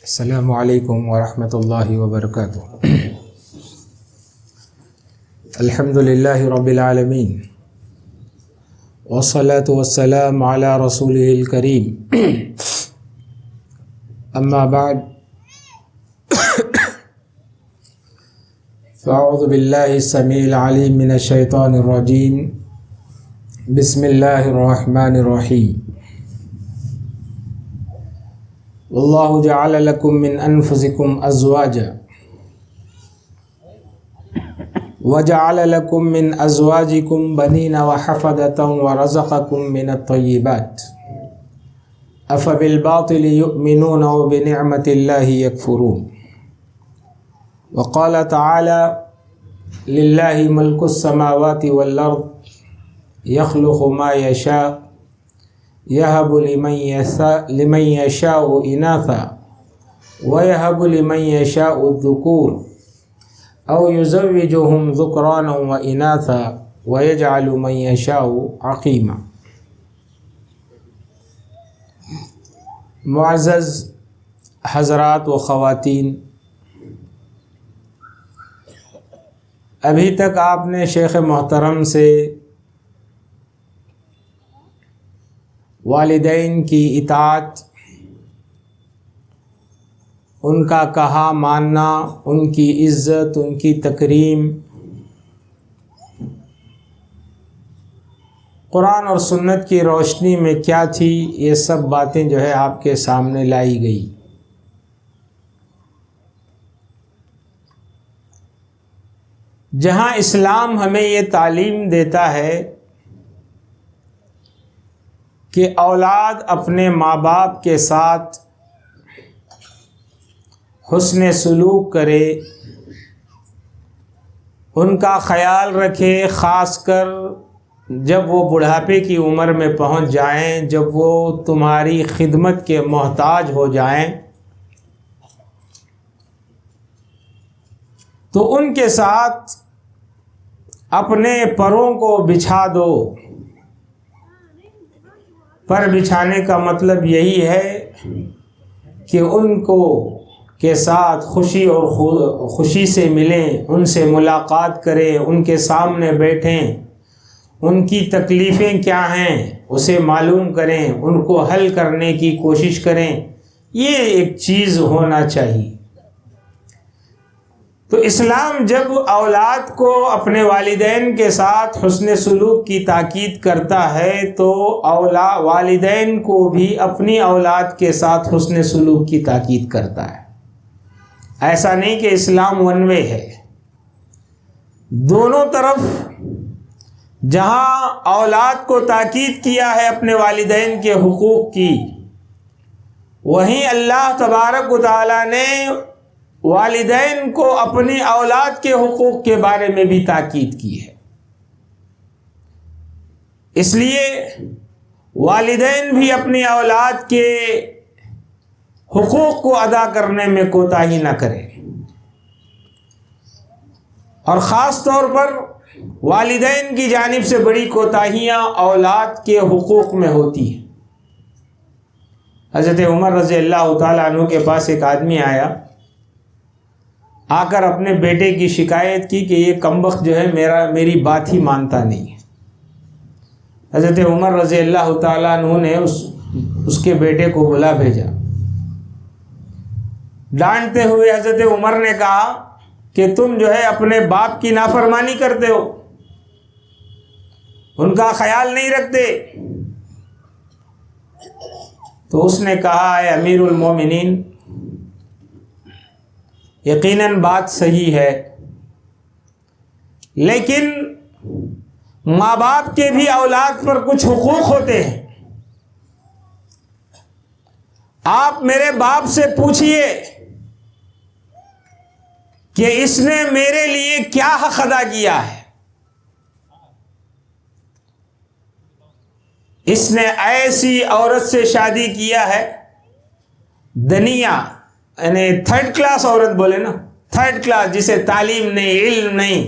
السلام علیکم ورحمۃ اللہ وبرکاتہ۔ الحمد للہ رب العالمین والصلاة والسلام علی رسولہ الکریم، اما بعد فاعوذ باللہ السمیع العلیم من الشیطان الرجیم، بسم اللہ الرحمن الرحیم۔ واللہ جعل لکم من انفسکم ازواجا وجعل لکم من ازواجکم بنین وحفدة ورزقکم من الطیبات افبالباطل یؤمنون وبنعمت اللہ یکفرون۔ وقال تعالی للہ ملک السماوات والارض یخلق ما یشاء یہب لمن یشاء اناثا ویہب لمن یشاء الذکور او یزوجہم ذکرانا واناثا ویجعل من یشاء عقیما۔ معزز حضرات و خواتین، ابھی تک آپ نے شیخ محترم سے والدین کی اطاعت، ان کا کہا ماننا، ان کی عزت، ان کی تکریم، قرآن اور سنت کی روشنی میں کیا تھی، یہ سب باتیں جو ہے آپ کے سامنے لائی گئی۔ جہاں اسلام ہمیں یہ تعلیم دیتا ہے کہ اولاد اپنے ماں باپ کے ساتھ حسن سلوک کرے، ان کا خیال رکھے، خاص کر جب وہ بڑھاپے کی عمر میں پہنچ جائیں، جب وہ تمہاری خدمت کے محتاج ہو جائیں، تو ان کے ساتھ اپنے پروں کو بچھا دو۔ پر بچھانے کا مطلب یہی ہے کہ ان کو کے ساتھ خوشی اور خوشی سے ملیں، ان سے ملاقات کریں، ان کے سامنے بیٹھیں، ان کی تکلیفیں کیا ہیں اسے معلوم کریں، ان کو حل کرنے کی کوشش کریں۔ یہ ایک چیز ہونا چاہیے۔ تو اسلام جب اولاد کو اپنے والدین کے ساتھ حسن سلوک کی تاکید کرتا ہے تو والدین کو بھی اپنی اولاد کے ساتھ حسن سلوک کی تاکید کرتا ہے۔ ایسا نہیں کہ اسلام ون وے ہے، دونوں طرف جہاں اولاد کو تاکید کیا ہے اپنے والدین کے حقوق کی، وہیں اللہ تبارک و تعالی نے والدین کو اپنی اولاد کے حقوق کے بارے میں بھی تاکید کی ہے۔ اس لیے والدین بھی اپنی اولاد کے حقوق کو ادا کرنے میں کوتاہی نہ کریں، اور خاص طور پر والدین کی جانب سے بڑی کوتاہیاں اولاد کے حقوق میں ہوتی ہیں۔ حضرت عمر رضی اللہ تعالیٰ عنہ کے پاس ایک آدمی آیا، آ کر اپنے بیٹے کی شکایت کی کہ یہ کمبخت جو ہے میری بات ہی مانتا نہیں ہے۔ حضرت عمر رضی اللہ تعالیٰ عنہ نے اس کے بیٹے کو بلا بھیجا۔ ڈانٹتے ہوئے حضرت عمر نے کہا کہ تم جو ہے اپنے باپ کی نافرمانی کرتے ہو، ان کا خیال نہیں رکھتے۔ تو اس نے کہا، اے امیر المومنین، یقیناً بات صحیح ہے، لیکن ماں باپ کے بھی اولاد پر کچھ حقوق ہوتے ہیں۔ آپ میرے باپ سے پوچھئے کہ اس نے میرے لیے کیا حق ادا کیا ہے۔ اس نے ایسی عورت سے شادی کیا ہے، دنیا یعنی تھرڈ کلاس عورت بولے نا، تھرڈ کلاس، جسے تعلیم نہیں، علم نہیں،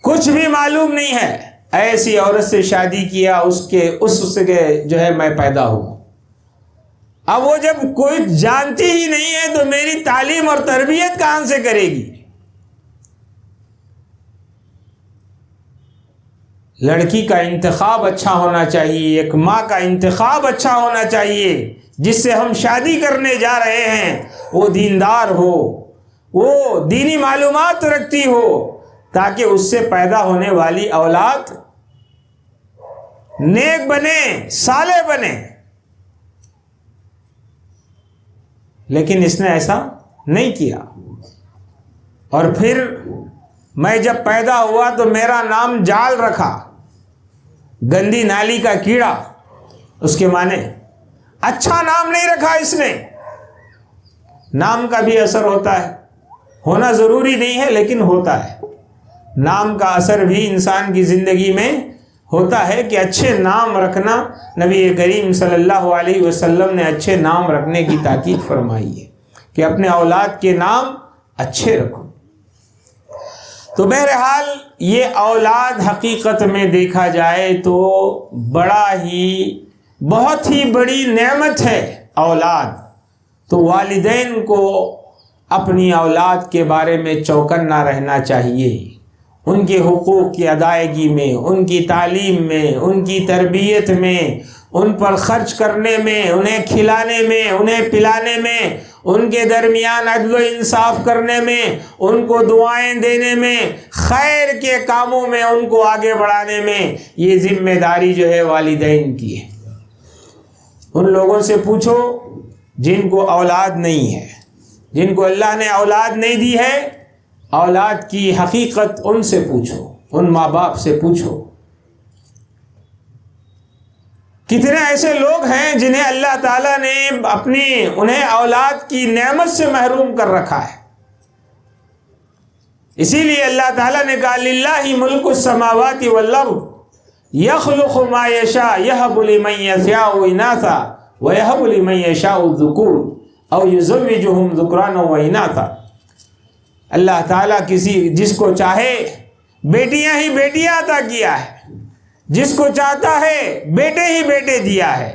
کچھ بھی معلوم نہیں ہے، ایسی عورت سے شادی کیا، اس سے جو ہے میں پیدا ہوا۔ اب وہ جب کوئی جانتی ہی نہیں ہے تو میری تعلیم اور تربیت کہاں سے کرے گی؟ لڑکی کا انتخاب اچھا ہونا چاہیے، ایک ماں کا انتخاب اچھا ہونا چاہیے، جس سے ہم شادی کرنے جا رہے ہیں وہ دیندار ہو، وہ دینی معلومات رکھتی ہو، تاکہ اس سے پیدا ہونے والی اولاد نیک بنے، صالح بنے۔ لیکن اس نے ایسا نہیں کیا، اور پھر میں جب پیدا ہوا تو میرا نام جال رکھا، گندی نالی کا کیڑا۔ اس کے معنی اچھا نام نہیں رکھا اس نے۔ نام کا بھی اثر ہوتا ہے، ہونا ضروری نہیں ہے لیکن ہوتا ہے۔ نام کا اثر بھی انسان کی زندگی میں ہوتا ہے کہ اچھے نام رکھنا، نبی کریم صلی اللہ علیہ وسلم نے اچھے نام رکھنے کی تاکید فرمائی ہے کہ اپنے اولاد کے نام اچھے رکھو۔ تو بہرحال یہ اولاد حقیقت میں دیکھا جائے تو بہت ہی بڑی نعمت ہے اولاد۔ تو والدین کو اپنی اولاد کے بارے میں چوکنا رہنا چاہیے، ان کے حقوق کی ادائیگی میں، ان کی تعلیم میں، ان کی تربیت میں، ان پر خرچ کرنے میں، انہیں کھلانے میں، انہیں پلانے میں، ان کے درمیان عدل و انصاف کرنے میں، ان کو دعائیں دینے میں، خیر کے کاموں میں ان کو آگے بڑھانے میں، یہ ذمہ داری جو ہے والدین کی ہے۔ ان لوگوں سے پوچھو جن کو اولاد نہیں ہے، جن کو اللہ نے اولاد نہیں دی ہے، اولاد کی حقیقت ان سے پوچھو، ان ماں باپ سے پوچھو۔ کتنے ایسے لوگ ہیں جنہیں اللہ تعالیٰ نے انہیں اولاد کی نعمت سے محروم کر رکھا ہے۔ اسی لیے اللہ تعالیٰ نے کہا للہ ملک السماوات والارض یخلق ما یشاء یہب لمن یشاء اناثا ویہب لمن یشاء الذکور او یزوجہم ذکرانا واناثا۔ اللہ تعالیٰ جس کو چاہے بیٹیاں ہی بیٹیاں عطا کیا ہے، جس کو چاہتا ہے بیٹے ہی بیٹے دیا ہے،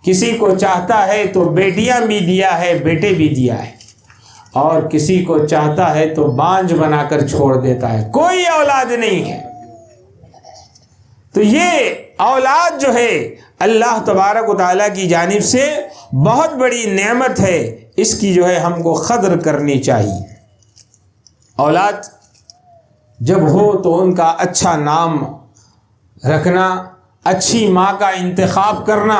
کسی کو چاہتا ہے تو بیٹیاں بھی دیا ہے، بیٹے بھی دیا ہے، اور کسی کو چاہتا ہے تو بانجھ بنا کر چھوڑ دیتا ہے، کوئی اولاد نہیں ہے۔ تو یہ اولاد جو ہے اللہ تبارک و تعالیٰ کی جانب سے بہت بڑی نعمت ہے، اس کی جو ہے ہم کو قدر کرنی چاہیے۔ اولاد جب ہو تو ان کا اچھا نام رکھنا، اچھی ماں کا انتخاب کرنا،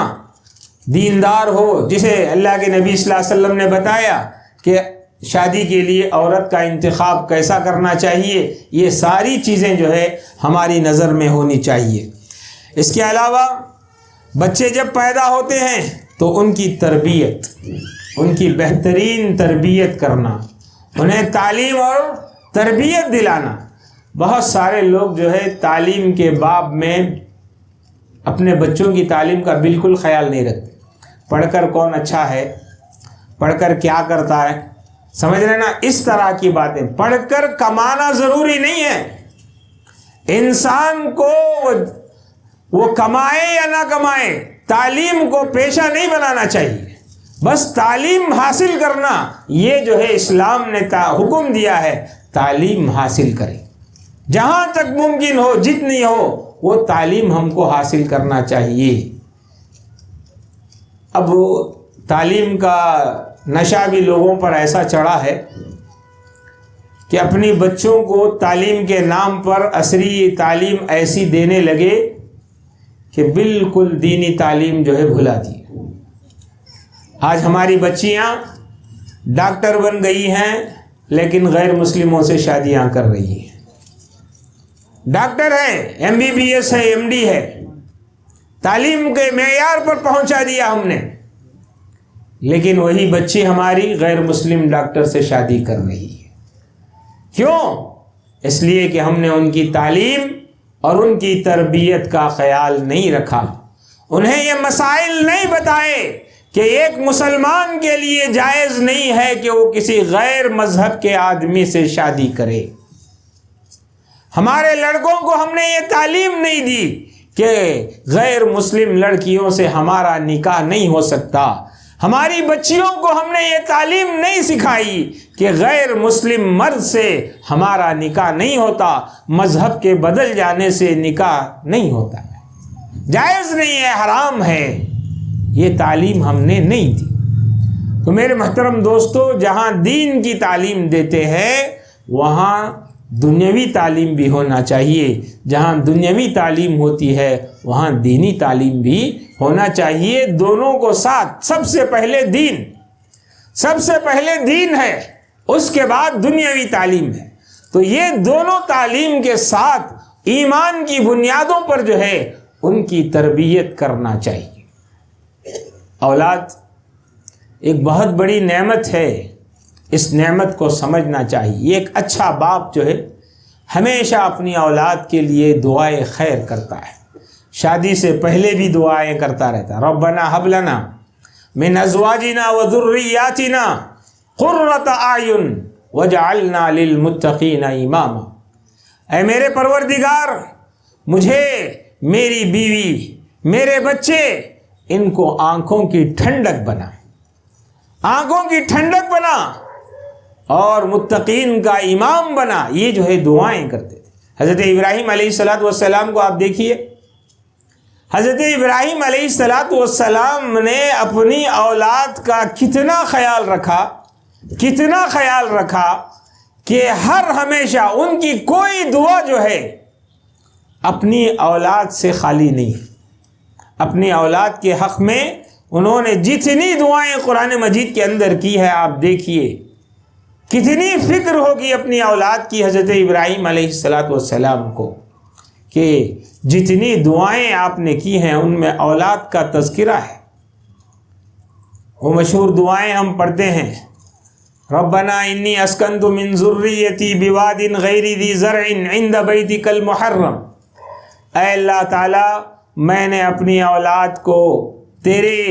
دیندار ہو، جسے اللہ کے نبی صلی اللہ علیہ وسلم نے بتایا کہ شادی کے لیے عورت کا انتخاب کیسا کرنا چاہیے، یہ ساری چیزیں جو ہے ہماری نظر میں ہونی چاہیے۔ اس کے علاوہ بچے جب پیدا ہوتے ہیں تو ان کی تربیت، ان کی بہترین تربیت کرنا، انہیں تعلیم اور تربیت دلانا۔ بہت سارے لوگ جو ہے تعلیم کے باب میں اپنے بچوں کی تعلیم کا بالکل خیال نہیں رکھتے۔ پڑھ کر کون اچھا ہے، پڑھ کر کیا کرتا ہے، سمجھ رہے نا، اس طرح کی باتیں۔ پڑھ کر کمانا ضروری نہیں ہے، انسان کو وہ کمائے یا نہ کمائے، تعلیم کو پیشہ نہیں بنانا چاہیے، بس تعلیم حاصل کرنا، یہ جو ہے اسلام نے حکم دیا ہے، تعلیم حاصل کریں، جہاں تک ممکن ہو، جتنی ہو وہ تعلیم ہم کو حاصل کرنا چاہیے۔ اب تعلیم کا نشہ بھی لوگوں پر ایسا چڑھا ہے کہ اپنی بچوں کو تعلیم کے نام پر عصری تعلیم ایسی دینے لگے کہ بالکل دینی تعلیم جو ہے بھلا دی۔ آج ہماری بچیاں ڈاکٹر بن گئی ہیں لیکن غیر مسلموں سے شادیاں کر رہی ہیں، ڈاکٹر ہے، MBBS ہے، MD ہے، تعلیم کے معیار پر پہنچا دیا ہم نے، لیکن وہی بچی ہماری غیر مسلم ڈاکٹر سے شادی کر رہی ہے۔ کیوں؟ اس لیے کہ ہم نے ان کی تعلیم اور ان کی تربیت کا خیال نہیں رکھا، انہیں یہ مسائل نہیں بتائے کہ ایک مسلمان کے لیے جائز نہیں ہے کہ وہ کسی غیر مذہب کے آدمی سے شادی کرے۔ ہمارے لڑکوں کو ہم نے یہ تعلیم نہیں دی کہ غیر مسلم لڑکیوں سے ہمارا نکاح نہیں ہو سکتا، ہماری بچیوں کو ہم نے یہ تعلیم نہیں سکھائی کہ غیر مسلم مرد سے ہمارا نکاح نہیں ہوتا، مذہب کے بدل جانے سے نکاح نہیں ہوتا ہے، جائز نہیں ہے، حرام ہے، یہ تعلیم ہم نے نہیں دی۔ تو میرے محترم دوستو، جہاں دین کی تعلیم دیتے ہیں وہاں دنیاوی تعلیم بھی ہونا چاہیے، جہاں دنیاوی تعلیم ہوتی ہے وہاں دینی تعلیم بھی ہونا چاہیے، دونوں کو ساتھ۔ سب سے پہلے دین ہے، اس کے بعد دنیاوی تعلیم ہے، تو یہ دونوں تعلیم کے ساتھ ایمان کی بنیادوں پر جو ہے ان کی تربیت کرنا چاہیے۔ اولاد ایک بہت بڑی نعمت ہے، اس نعمت کو سمجھنا چاہیے۔ ایک اچھا باپ جو ہے ہمیشہ اپنی اولاد کے لیے دعائیں خیر کرتا ہے، شادی سے پہلے بھی دعائیں کرتا رہتا، ربنا ہب لنا من ازواجنا وذریاتنا قرۃ اعین واجعلنا للمتقین اماما۔ اے میرے پروردگار، مجھے، میری بیوی، میرے بچے، ان کو آنکھوں کی ٹھنڈک بنا، آنکھوں کی ٹھنڈک بنا اور متقین کا امام بنا۔ یہ جو ہے دعائیں کرتے تھے۔ حضرت ابراہیم علیہ السلام کو آپ دیکھیے، حضرت ابراہیم علیہ السلام نے اپنی اولاد کا کتنا خیال رکھا کہ ہمیشہ ان کی کوئی دعا جو ہے اپنی اولاد سے خالی نہیں۔ اپنی اولاد کے حق میں انہوں نے جتنی دعائیں قرآن مجید کے اندر کی ہے، آپ دیکھیے کتنی فکر ہوگی اپنی اولاد کی حضرت ابراہیم علیہ السلام کو، کہ جتنی دعائیں آپ نے کی ہیں ان میں اولاد کا تذکرہ ہے۔ وہ مشہور دعائیں ہم پڑھتے ہیں، ربنا انی اسکنت من ذریتی بواد غیر ذی زرع عند بیتک المحرم۔ اے اللہ تعالی، میں نے اپنی اولاد کو تیرے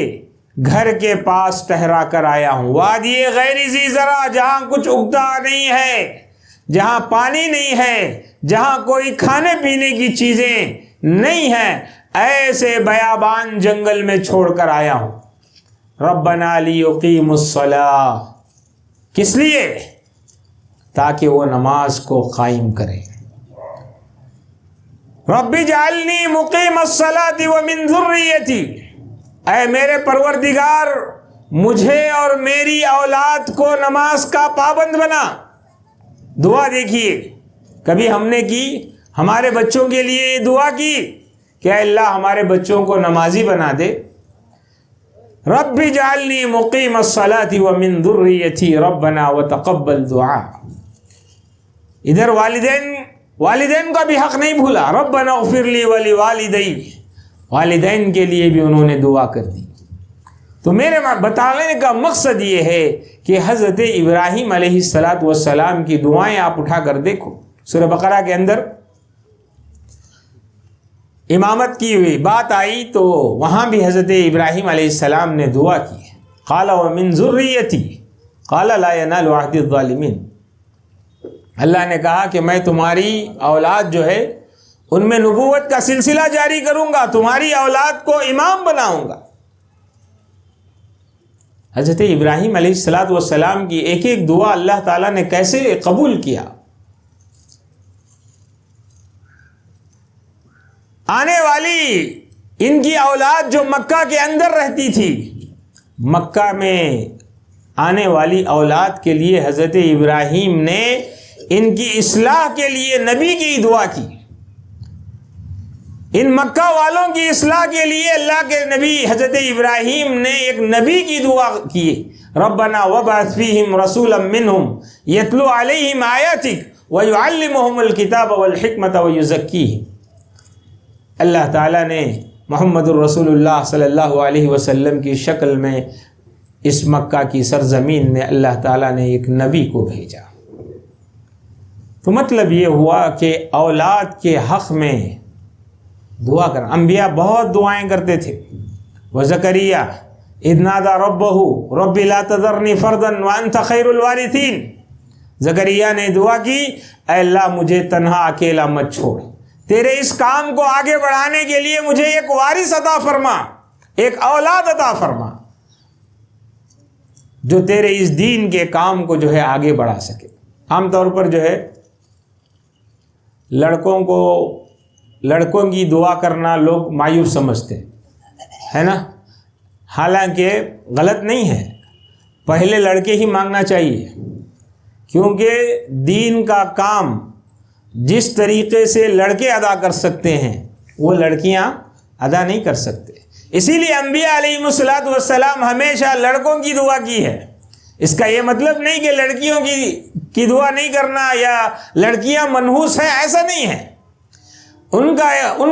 گھر کے پاس ٹھہرا کر آیا ہوں، وادی غیر ذی زرع، جہاں کچھ اگتا نہیں ہے، جہاں پانی نہیں ہے، جہاں کوئی کھانے پینے کی چیزیں نہیں ہیں، ایسے بیابان جنگل میں چھوڑ کر آیا ہوں۔ ربنا لیقیموا الصلاۃ، کس لیے؟ تاکہ وہ نماز کو قائم کریں۔ رب اجعلنی مقیم الصلاۃ ومن ذریتی، اے میرے پروردگار، مجھے اور میری اولاد کو نماز کا پابند بنا۔ دعا دیکھیے، کبھی ہم نے کی، ہمارے بچوں کے لیے یہ دعا کی کہ اے اللہ ہمارے بچوں کو نمازی بنا دے۔ رب اجعلنی مقیم الصلاۃ ومن ذریتی ربنا وتقبل دعاء۔ ادھر والدین کا بھی حق نہیں بھولا، ربنا اغفر لی ولوالدی، والدین کے لیے بھی انہوں نے دعا کر دی۔ تو میرے بتانے کا مقصد یہ ہے کہ حضرت ابراہیم علیہ السلام کی دعائیں آپ اٹھا کر دیکھو۔ سورہ بقرہ کے اندر امامت کی ہوئی بات آئی تو وہاں بھی حضرت ابراہیم علیہ السلام نے دعا کی، قال ومن ذریتی قال لا ینال عہد الظالمین۔ اللہ نے کہا کہ میں تمہاری اولاد جو ہے ان میں نبوت کا سلسلہ جاری کروں گا، تمہاری اولاد کو امام بناؤں گا۔ حضرت ابراہیم علیہ السلام کی ایک ایک دعا اللہ تعالیٰ نے کیسے قبول کیا۔ آنے والی ان کی اولاد جو مکہ کے اندر رہتی تھی، مکہ میں آنے والی اولاد کے لیے حضرت ابراہیم نے ان کی اصلاح کے لیے نبی کی دعا کی۔ ان مکہ والوں کی اصلاح کے لیے اللہ کے نبی حضرت ابراہیم نے ایک نبی کی دعا کی، ربنا وابعث فیہم رسولا منہم یتلو علیہم آیاتک ویعلمہم الکتاب والحکمت ویزکیہم۔ اللہ تعالیٰ نے محمد الرسول اللہ صلی اللہ علیہ وسلم کی شکل میں اس مکہ کی سرزمین میں اللہ تعالیٰ نے ایک نبی کو بھیجا۔ تو مطلب یہ ہوا کہ اولاد کے حق میں دعا کرنا۔ انبیاء بہت دعائیں کرتے تھے۔ وزکریا اذ نادى ربه رب لا تذرنی فردا وانت خیر الوارثین۔ زکریا نے دعا کی، اے اللہ مجھے تنہا اکیلا مت چھوڑ، تیرے اس کام کو آگے بڑھانے کے لیے مجھے ایک وارث عطا فرما، ایک اولاد عطا فرما۔ جو تیرے اس دین کے کام کو جو ہے آگے بڑھا سکے۔ عام طور پر جو ہے لڑکوں کی دعا کرنا لوگ مایوس سمجھتے ہے نا، حالانکہ غلط نہیں ہے، پہلے لڑکے ہی مانگنا چاہیے، کیونکہ دین کا کام جس طریقے سے لڑکے ادا کر سکتے ہیں وہ لڑکیاں ادا نہیں کر سکتے۔ اسی لیے انبیاء علیہ السلام ہمیشہ لڑکوں کی دعا کی ہے۔ اس کا یہ مطلب نہیں کہ لڑکیوں کی دعا نہیں کرنا یا لڑکیاں منحوس ہیں، ایسا نہیں ہے۔ ان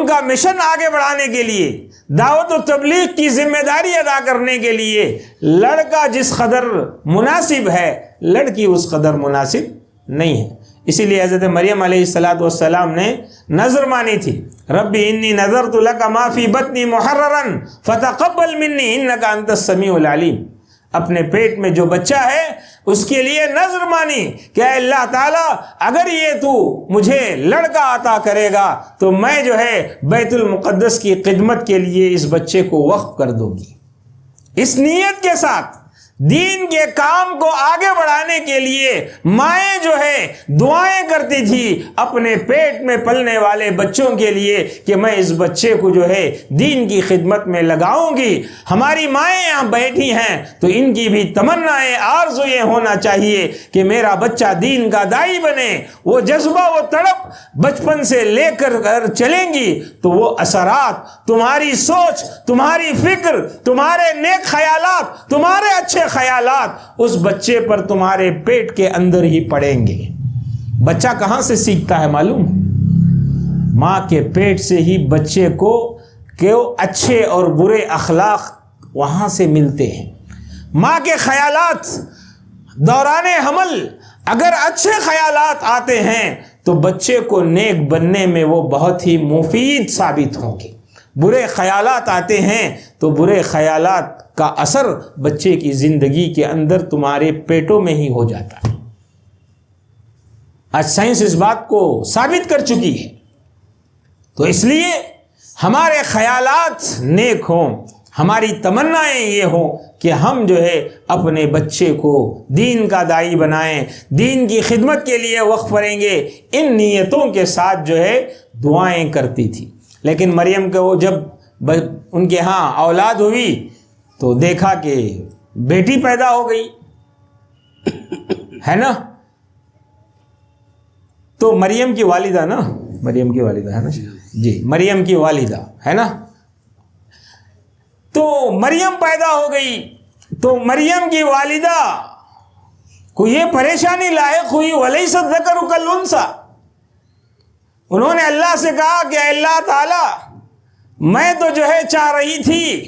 کا مشن آگے بڑھانے کے لیے، دعوت و تبلیغ کی ذمہ داری ادا کرنے کے لیے لڑکا جس قدر مناسب ہے، لڑکی اس قدر مناسب نہیں ہے۔ اسی لیے حضرت مریم علیہ السلام نے نظر مانی تھی، ربی انی نذرت لک ما فی بطنی محررا فتقبل منی انک انت السمیع العلیم۔ اپنے پیٹ میں جو بچہ ہے اس کے لیے نظر مانی کہ اے اللہ تعالیٰ اگر یہ تو مجھے لڑکا عطا کرے گا تو میں جو ہے بیت المقدس کی خدمت کے لیے اس بچے کو وقف کر دوں گی۔ اس نیت کے ساتھ دین کے کام کو آگے بڑھانے کے لیے مائیں جو ہے دعائیں کرتی تھی اپنے پیٹ میں پلنے والے بچوں کے لیے کہ میں اس بچے کو جو ہے دین کی خدمت میں لگاؤں گی۔ ہماری مائیں یہاں بیٹھی ہیں تو ان کی بھی تمنائیں آرزو یہ ہونا چاہیے کہ میرا بچہ دین کا داعی بنے۔ وہ جذبہ، وہ تڑپ بچپن سے لے کر چلیں گی تو وہ اثرات، تمہاری سوچ، تمہاری فکر، تمہارے نیک خیالات، تمہارے اچھے خیالات اس بچے پر تمہارے پیٹ کے اندر ہی پڑیں گے۔ بچہ کہاں سے سیکھتا ہے معلوم؟ ماں کے پیٹ سے ہی بچے کو اچھے اور برے اخلاق وہاں سے ملتے ہیں۔ ماں کے خیالات دوران حمل اگر اچھے خیالات آتے ہیں تو بچے کو نیک بننے میں وہ بہت ہی مفید ثابت ہوں گے۔ برے خیالات آتے ہیں تو برے خیالات کا اثر بچے کی زندگی کے اندر تمہارے پیٹوں میں ہی ہو جاتا ہے۔ آج سائنس اس بات کو ثابت کر چکی ہے۔ تو اس لیے ہمارے خیالات نیک ہوں، ہماری تمنائیں یہ ہوں کہ ہم جو ہے اپنے بچے کو دین کا داعی بنائیں، دین کی خدمت کے لیے وقف کریں گے۔ ان نیتوں کے ساتھ جو ہے دعائیں کرتی تھی۔ لیکن مریم کو جب ان کے ہاں اولاد ہوئی تو دیکھا کہ بیٹی پیدا ہو گئی ہے نا، تو مریم کی والدہ ہے نا جی، مریم کی والدہ ہے نا، تو مریم پیدا ہو گئی تو مریم کی والدہ کو یہ پریشانی لاحق ہوئی، وَلَيْسَ الذَّكَرُ كَالْأُنثَىٰ۔ انہوں نے اللہ سے کہا کہ اے اللہ تعالیٰ میں تو جو ہے چاہ رہی تھی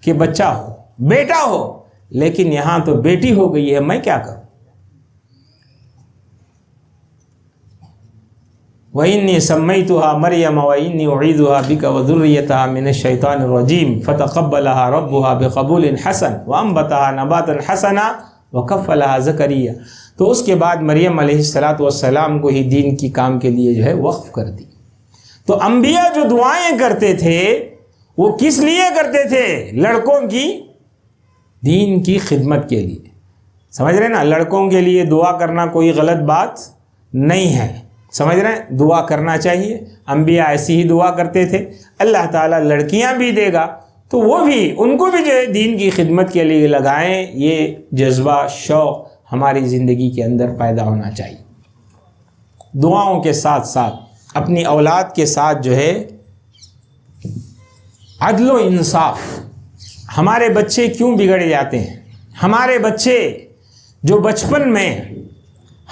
کہ بچہ ہو، بیٹا ہو، لیکن یہاں تو بیٹی ہو گئی ہے، میں کیا کروں؟ وَإِنِّي سَمَّيْتُهَا مَرْيَمَ وَإِنِّي أُعِيذُهَا بِكَ وَذُرِّيَّتَهَا مِنَ الشَّيْطَانِ الرَّجِيمِ فَتَقَبَّلَهَا رَبُّهَا بِقَبُولٍ حَسَنٍ وَأَنبَتَهَا نَبَاتًا حَسَنًا وَكَفَّلَهَا زَكَرِيَّا۔ تو اس کے بعد مریم علیہ السلام کو ہی دین کی کام کے لیے جو ہے وقف کر دی۔ تو انبیاء جو دعائیں کرتے تھے وہ کس لیے کرتے تھے؟ لڑکوں کی دین کی خدمت کے لیے۔ سمجھ رہے نا؟ لڑکوں کے لیے دعا کرنا کوئی غلط بات نہیں ہے، سمجھ رہے ہیں؟ دعا کرنا چاہیے۔ انبیاء ایسی ہی دعا کرتے تھے، اللہ تعالیٰ لڑکیاں بھی دے گا تو وہ بھی ان کو بھی جو ہے دین کی خدمت کے لیے لگائیں۔ یہ جذبہ، شوق ہماری زندگی کے اندر پیدا ہونا چاہیے۔ دعاؤں کے ساتھ ساتھ اپنی اولاد کے ساتھ جو ہے عدل و انصاف۔ ہمارے بچے کیوں بگڑ جاتے ہیں؟ ہمارے بچے جو بچپن میں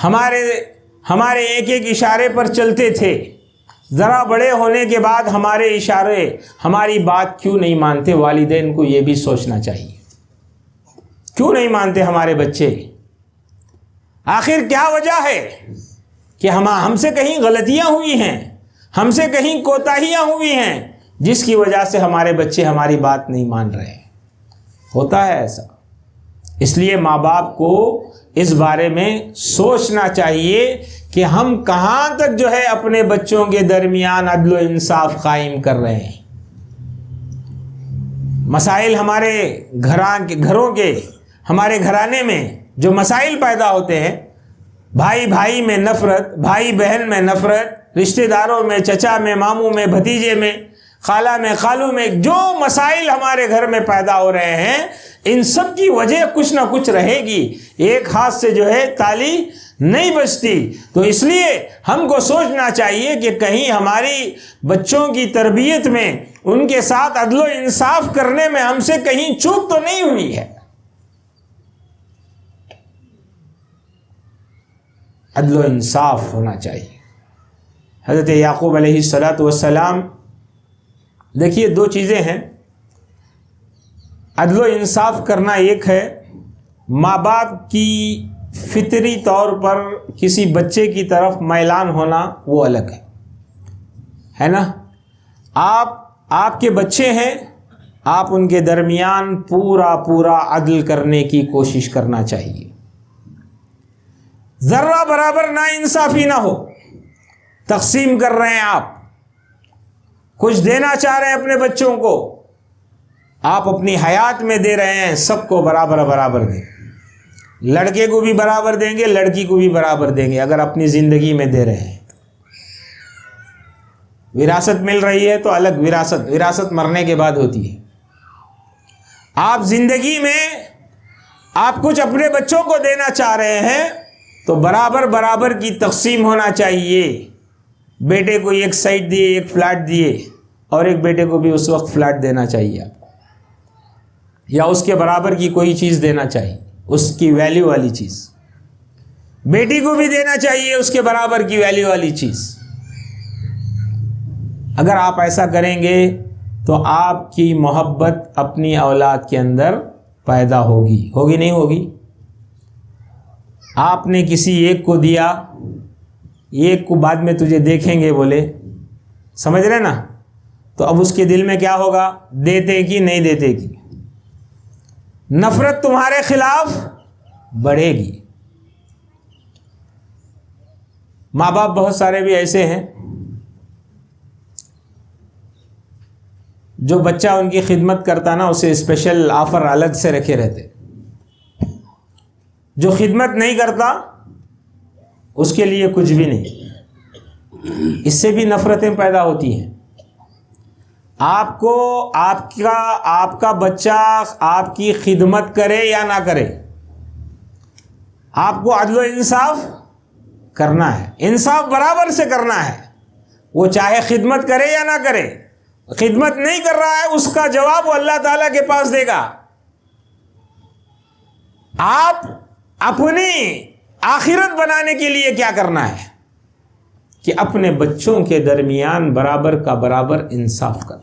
ہمارے ایک ایک اشارے پر چلتے تھے، ذرا بڑے ہونے کے بعد ہمارے اشارے، ہماری بات کیوں نہیں مانتے؟ والدین کو یہ بھی سوچنا چاہیے، کیوں نہیں مانتے ہمارے بچے؟ آخر کیا وجہ ہے کہ ہم سے کہیں غلطیاں ہوئی ہیں، ہم سے کہیں کوتاہیاں ہوئی ہیں جس کی وجہ سے ہمارے بچے ہماری بات نہیں مان رہے ہیں؟ ہوتا ہے ایسا۔ اس لیے ماں باپ کو اس بارے میں سوچنا چاہیے کہ ہم کہاں تک جو ہے اپنے بچوں کے درمیان عدل و انصاف قائم کر رہے ہیں۔ مسائل ہمارے گھروں کے ہمارے گھرانے میں جو مسائل پیدا ہوتے ہیں، بھائی بھائی میں نفرت، بھائی بہن میں نفرت، رشتہ داروں میں، چچا میں، ماموں میں، بھتیجے میں، خالہ میں، خالو میں، جو مسائل ہمارے گھر میں پیدا ہو رہے ہیں، ان سب کی وجہ کچھ نہ کچھ رہے گی. ایک ہاتھ سے جو ہے تالی نہیں بجتی. تو اس لیے ہم کو سوچنا چاہیے کہ کہیں ہماری بچوں کی تربیت میں، ان کے ساتھ عدل و انصاف کرنے میں ہم سے کہیں چوک تو نہیں ہوئی ہے. عدل و انصاف ہونا چاہیے. حضرت یعقوب علیہ السلام، دیکھیے دو چیزیں ہیں. عدل و انصاف کرنا ایک ہے، ماں باپ کی فطری طور پر کسی بچے کی طرف میلان ہونا وہ الگ ہے نا. آپ کے بچے ہیں، آپ ان کے درمیان پورا عدل کرنے کی کوشش کرنا چاہیے. ذرہ برابر نا انصافی نہ ہو. تقسیم کر رہے ہیں آپ، کچھ دینا چاہ رہے ہیں اپنے بچوں کو، آپ اپنی حیات میں دے رہے ہیں، سب کو برابر دیں. لڑکے کو بھی برابر دیں گے، لڑکی کو بھی برابر دیں گے اگر اپنی زندگی میں دے رہے ہیں. وراثت مل رہی ہے تو الگ وراثت مرنے کے بعد ہوتی ہے. آپ زندگی میں آپ کچھ اپنے بچوں کو دینا چاہ رہے ہیں تو برابر کی تقسیم ہونا چاہیے. بیٹے کو ایک سائٹ دیے، ایک فلیٹ دیے، اور ایک بیٹے کو بھی اس وقت فلیٹ دینا چاہیے آپ کو، یا اس کے برابر کی کوئی چیز دینا چاہیے، اس کی ویلیو والی چیز. بیٹی کو بھی دینا چاہیے اس کے برابر کی ویلیو والی چیز. اگر آپ ایسا کریں گے تو آپ کی محبت اپنی اولاد کے اندر پیدا ہوگی نہیں ہوگی؟ آپ نے کسی ایک کو دیا، ایک کو بعد میں تجھے دیکھیں گے بولے، سمجھ رہے نا؟ تو اب اس کے دل میں کیا ہوگا؟ دیتے کی نہیں دیتے کی نفرت تمہارے خلاف بڑھے گی. ماں باپ بہت سارے بھی ایسے ہیں جو بچہ ان کی خدمت کرتا نا، اسے اسپیشل آفر الگ سے رکھے رہتے. جو خدمت نہیں کرتا اس کے لیے کچھ بھی نہیں. اس سے بھی نفرتیں پیدا ہوتی ہیں. آپ کا بچہ آپ کی خدمت کرے یا نہ کرے، آپ کو عدل و انصاف کرنا ہے. انصاف برابر سے کرنا ہے. وہ چاہے خدمت کرے یا نہ کرے. خدمت نہیں کر رہا ہے، اس کا جواب وہ اللہ تعالیٰ کے پاس دے گا. آپ اپنی آخرت بنانے کے لیے کیا کرنا ہے کہ اپنے بچوں کے درمیان برابر کا برابر انصاف کر.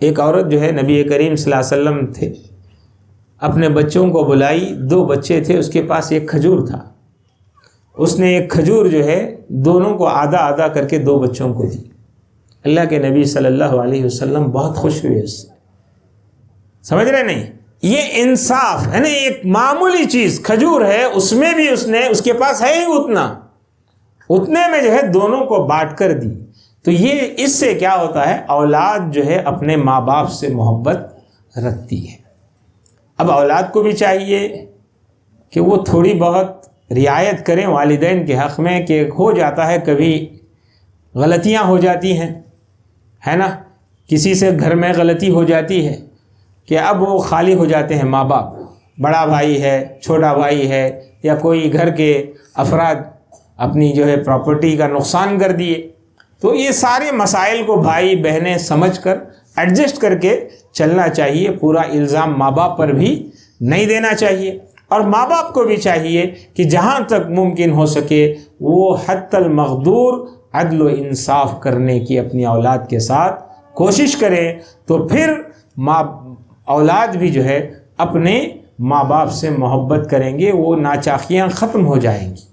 ایک عورت جو ہے نبی کریم صلی اللہ علیہ وسلم تھے، اپنے بچوں کو بلائی. 2 بچے تھے، اس کے پاس ایک کھجور تھا. اس نے ایک کھجور جو ہے دونوں کو آدھا کر کے 2 بچوں کو دی. اللہ کے نبی صلی اللہ علیہ وسلم بہت خوش ہوئے اس سے. سمجھ رہے نہیں؟ یہ انصاف ہے نا. ایک معمولی چیز کھجور ہے، اس میں بھی اس کے پاس ہے ہی اتنے میں جو ہے دونوں کو بانٹ کر دی. تو یہ اس سے کیا ہوتا ہے؟ اولاد جو ہے اپنے ماں باپ سے محبت رکھتی ہے. اب اولاد کو بھی چاہیے کہ وہ تھوڑی بہت رعایت کریں والدین کے حق میں، کہ ہو جاتا ہے کبھی غلطیاں ہو جاتی ہیں، ہے نا. کسی سے گھر میں غلطی ہو جاتی ہے کہ اب وہ خالی ہو جاتے ہیں ماں باپ. بڑا بھائی ہے، چھوٹا بھائی ہے، یا کوئی گھر کے افراد اپنی جو ہے پراپرٹی کا نقصان کر دیے. تو یہ سارے مسائل کو بھائی بہنیں سمجھ کر ایڈجسٹ کر کے چلنا چاہیے. پورا الزام ماں باپ پر بھی نہیں دینا چاہیے. اور ماں باپ کو بھی چاہیے کہ جہاں تک ممکن ہو سکے وہ حتی المقدور عدل و انصاف کرنے کی اپنی اولاد کے ساتھ کوشش کرے. تو پھر اولاد بھی جو ہے اپنے ماں باپ سے محبت کریں گے، وہ ناچاکیاں ختم ہو جائیں گی.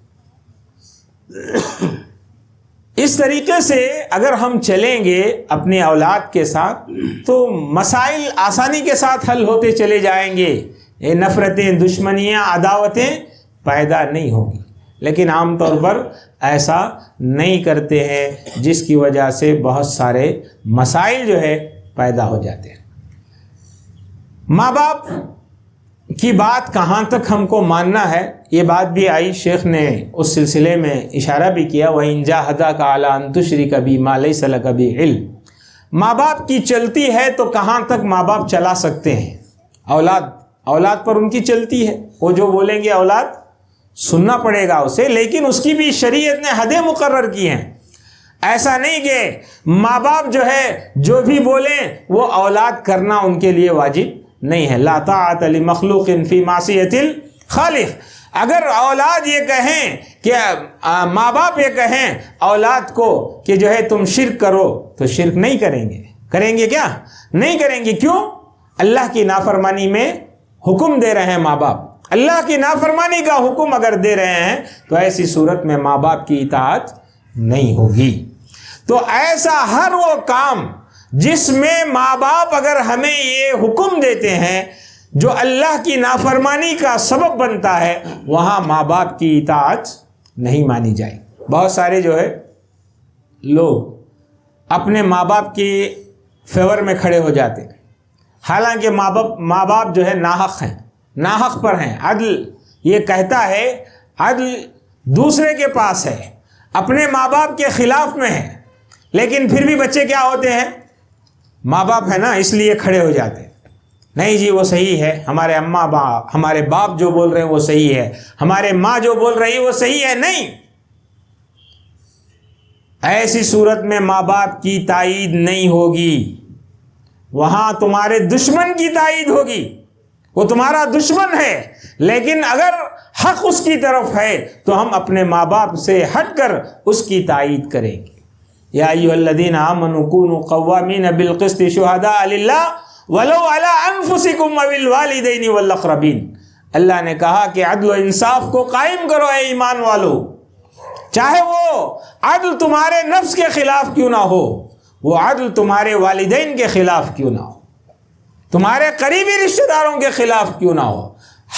اس طریقے سے اگر ہم چلیں گے اپنے اولاد کے ساتھ تو مسائل آسانی کے ساتھ حل ہوتے چلے جائیں گے. نفرتیں، دشمنیاں، عداوتیں پیدا نہیں ہوں گی. لیکن عام طور پر ایسا نہیں کرتے ہیں، جس کی وجہ سے بہت سارے مسائل جو ہے پیدا ہو جاتے ہیں. ماں باپ کی بات کہاں تک ہم کو ماننا ہے، یہ بات بھی آئی، شیخ نے اس سلسلے میں اشارہ بھی کیا، وَإِن جَاهَدَاكَ عَلَىٰ أَن تُشْرِكَ بِي مَا لَيْسَ لَكَ بِهِ عِلْمٌ۔ ماں باپ کی چلتی ہے تو کہاں تک ماں باپ چلا سکتے ہیں؟ اولاد پر ان کی چلتی ہے، وہ جو بولیں گے اولاد سننا پڑے گا اسے، لیکن اس کی بھی شریعت نے حدیں مقرر کی ہیں۔ ایسا نہیں کہ ماں باپ جو ہے جو بھی بولیں وہ اولاد کرنا ان کے لیے واجب نہیں ہے۔ لا طاعت لمخلوق فی معصیۃ الخالق۔ اگر اولاد یہ کہیں کہ ماں باپ یہ کہیں اولاد کو کہ جو ہے تم شرک کرو، تو شرک نہیں کریں گے۔ کریں گے کیا؟ نہیں کریں گے۔ کیوں؟ اللہ کی نافرمانی میں حکم دے رہے ہیں ماں باپ، اللہ کی نافرمانی کا حکم اگر دے رہے ہیں تو ایسی صورت میں ماں باپ کی اطاعت نہیں ہوگی۔ تو ایسا ہر وہ کام جس میں ماں باپ اگر ہمیں یہ حکم دیتے ہیں جو اللہ کی نافرمانی کا سبب بنتا ہے، وہاں ماں باپ کی اطاعت نہیں مانی جائے۔ بہت سارے جو ہے لوگ اپنے ماں باپ کے فیور میں کھڑے ہو جاتے ہیں، حالانکہ ماں باپ جو ہے ناحق ہیں، ناحق پر ہیں۔ عدل یہ کہتا ہے، عدل دوسرے کے پاس ہے، اپنے ماں باپ کے خلاف میں ہے، لیکن پھر بھی بچے کیا ہوتے ہیں؟ ماں باپ ہے نا اس لیے کھڑے ہو جاتے ہیں، نہیں جی وہ صحیح ہے، ہمارے ہمارے باپ جو بول رہے ہیں وہ صحیح ہے، ہمارے ماں جو بول رہی ہے وہ صحیح ہے۔ نہیں، ایسی صورت میں ماں باپ کی تائید نہیں ہوگی، وہاں تمہارے دشمن کی تائید ہوگی، وہ تمہارا دشمن ہے، لیکن اگر حق اس کی طرف ہے تو ہم اپنے ماں باپ سے ہٹ کر اس کی تائید کریں گے۔ یا ایھا الذین آمنوا کونوا قوامین بالقسط شہداء للہ ولو علی انفسکم او الوالدین والاقربین۔ اللہ نے کہا کہ عدل و انصاف کو قائم کرو اے ایمان والو، چاہے وہ عدل تمہارے نفس کے خلاف کیوں نہ ہو، وہ عدل تمہارے والدین کے خلاف کیوں نہ ہو، تمہارے قریبی رشتہ داروں کے خلاف کیوں نہ ہو۔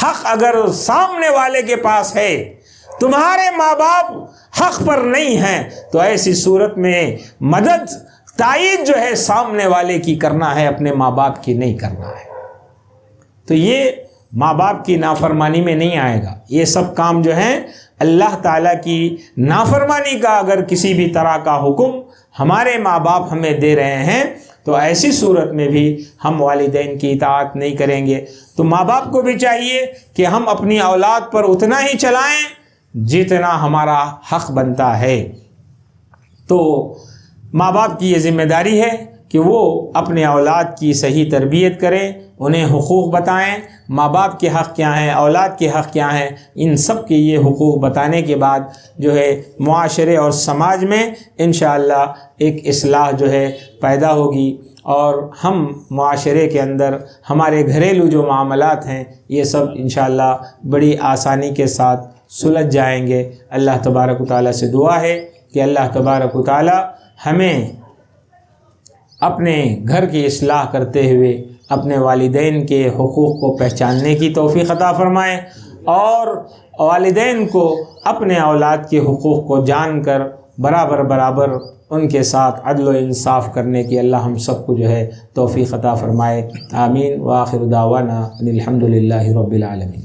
حق اگر سامنے والے کے پاس ہے، تمہارے ماں باپ حق پر نہیں ہیں، تو ایسی صورت میں مدد تائید جو ہے سامنے والے کی کرنا ہے، اپنے ماں باپ کی نہیں کرنا ہے۔ تو یہ ماں باپ کی نافرمانی میں نہیں آئے گا۔ یہ سب کام جو ہیں اللہ تعالیٰ کی نافرمانی کا اگر کسی بھی طرح کا حکم ہمارے ماں باپ ہمیں دے رہے ہیں تو ایسی صورت میں بھی ہم والدین کی اطاعت نہیں کریں گے۔ تو ماں باپ کو بھی چاہیے کہ ہم اپنی اولاد پر اتنا ہی چلائیں جتنا ہمارا حق بنتا ہے۔ تو ماں باپ کی یہ ذمہ داری ہے کہ وہ اپنے اولاد کی صحیح تربیت کریں، انہیں حقوق بتائیں، ماں باپ کے حق کیا ہیں، اولاد کے حق کیا ہیں، ان سب کے یہ حقوق بتانے کے بعد جو ہے معاشرے اور سماج میں انشاءاللہ ایک اصلاح جو ہے پیدا ہوگی، اور ہم معاشرے کے اندر ہمارے گھریلو جو معاملات ہیں یہ سب انشاءاللہ بڑی آسانی کے ساتھ سلجھ جائیں گے۔ اللہ تبارک و تعالیٰ سے دعا ہے کہ اللہ تبارک و تعالیٰ ہمیں اپنے گھر کی اصلاح کرتے ہوئے اپنے والدین کے حقوق کو پہچاننے کی توفیق عطا فرمائے، اور والدین کو اپنے اولاد کے حقوق کو جان کر برابر ان کے ساتھ عدل و انصاف کرنے کی اللہ ہم سب کو جو ہے توفیق عطا فرمائے۔ آمین۔ وآخر دعوانا ان الحمد للہ رب العالمین۔